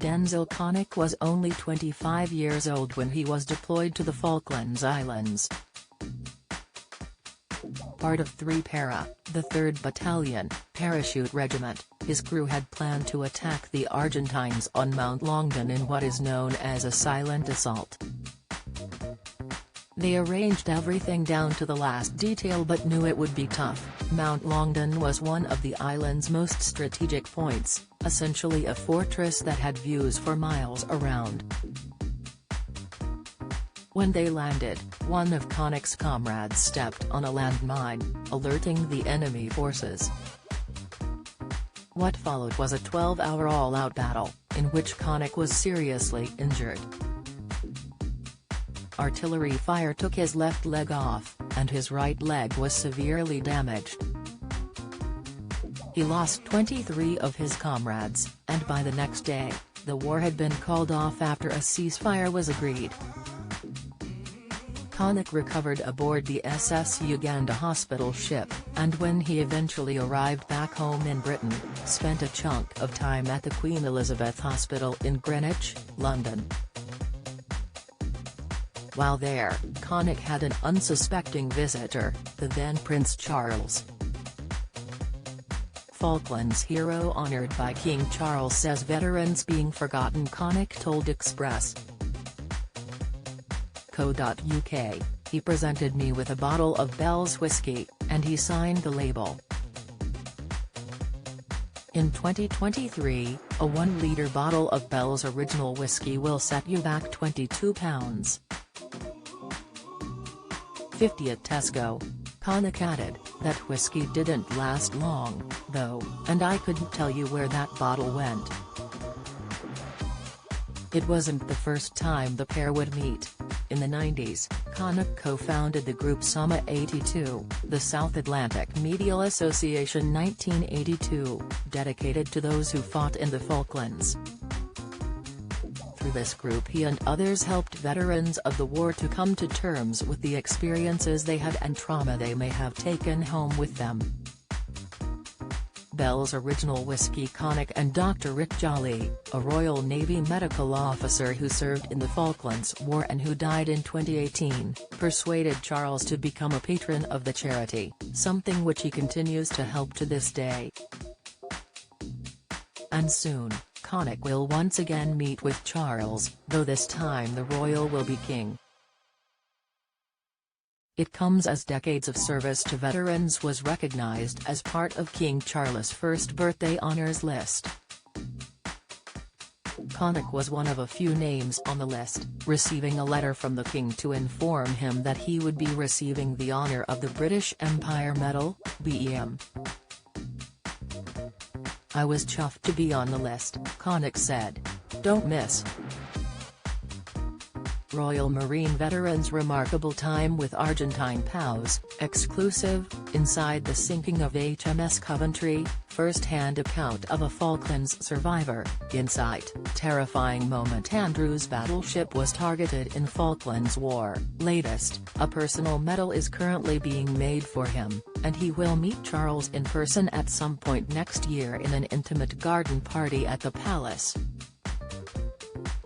Denzel Connick was only 25 years old when he was deployed to the Falklands Islands. Part of 3 Para, the 3rd Battalion, Parachute Regiment, his crew had planned to attack the Argentines on Mount Longdon in what is known as a silent assault. They arranged everything down to the last detail but knew it would be tough. Mount Longdon was one of the island's most strategic points, essentially a fortress that had views for miles around. When they landed, one of Connick's comrades stepped on a landmine, alerting the enemy forces. What followed was a 12-hour all-out battle, in which Connick was seriously injured. Artillery fire took his left leg off, and his right leg was severely damaged. He lost 23 of his comrades, and by the next day, the war had been called off after a ceasefire was agreed. Connick recovered aboard the SS Uganda hospital ship, and when he eventually arrived back home in Britain, spent a chunk of time at the Queen Elizabeth Hospital in Greenwich, London. While there, Connick had an unsuspecting visitor, the then Prince Charles. Falklands hero honoured by King Charles says veterans being forgotten. Connick told Express.co.uk, "He presented me with a bottle of Bell's whiskey, and he signed the label." In 2023, a 1-litre bottle of Bell's original whiskey will set you back £22.50 at Tesco. Connick added, "That whiskey didn't last long, though, and I couldn't tell you where that bottle went." It wasn't the first time the pair would meet. In the 90s, Connick co-founded the group Summa 82, the South Atlantic Medial Association 1982, dedicated to those who fought in the Falklands. Through this group he and others helped veterans of the war to come to terms with the experiences they had and trauma they may have taken home with them. Bell's original whiskey. Connick and Dr. Rick Jolly, a Royal Navy medical officer who served in the Falklands War and who died in 2018, persuaded Charles to become a patron of the charity, something which he continues to help to this day. And soon, Connick will once again meet with Charles, though this time the royal will be king. It comes as decades of service to veterans was recognized as part of King Charles' first birthday honors list. Connick was one of a few names on the list, receiving a letter from the King to inform him that he would be receiving the honor of the British Empire Medal, BEM. "I was chuffed to be on the list," Connick said. "Don't miss. Royal Marine Veterans Remarkable Time with Argentine POWs, exclusive, inside the sinking of HMS Coventry, first-hand account of a Falklands survivor, insight, terrifying moment. Andrew's battleship was targeted in Falklands War. Latest, a personal medal is currently being made for him, and he will meet Charles in person at some point next year in an intimate garden party at the palace.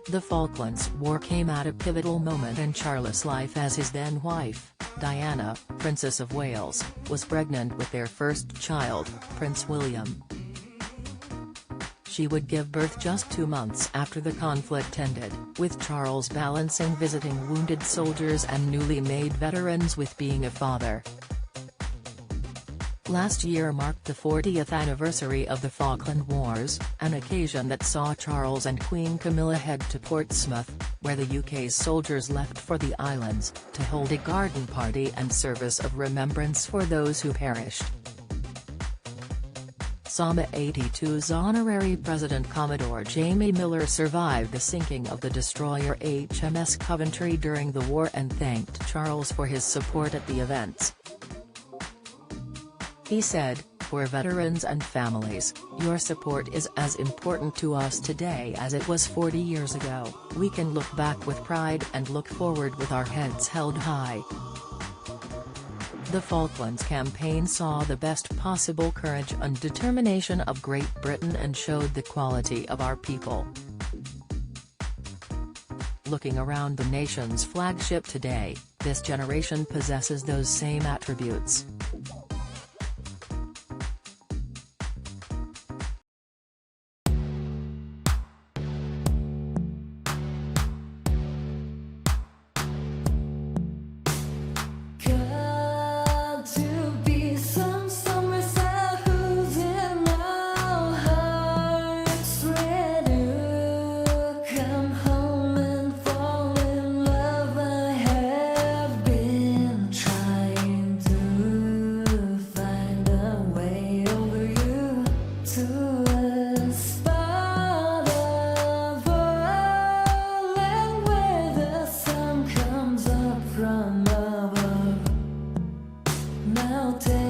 The Falklands War came at a pivotal moment in Charles' life as his then wife, Diana, Princess of Wales, was pregnant with their first child, Prince William. She would give birth just 2 months after the conflict ended, with Charles balancing visiting wounded soldiers and newly made veterans with being a father. Last year marked the 40th anniversary of the Falkland Wars, an occasion that saw Charles and Queen Camilla head to Portsmouth, where the UK's soldiers left for the islands, to hold a garden party and service of remembrance for those who perished. Summa 82's honorary president Commodore Jamie Miller survived the sinking of the destroyer HMS Coventry during the war and thanked Charles for his support at the events. He said, "For veterans and families, your support is as important to us today as it was 40 years ago. We can look back with pride and look forward with our heads held high." The Falklands campaign saw the best possible courage and determination of Great Britain and showed the quality of our people. Looking around the nation's flagship today, this generation possesses those same attributes. Now take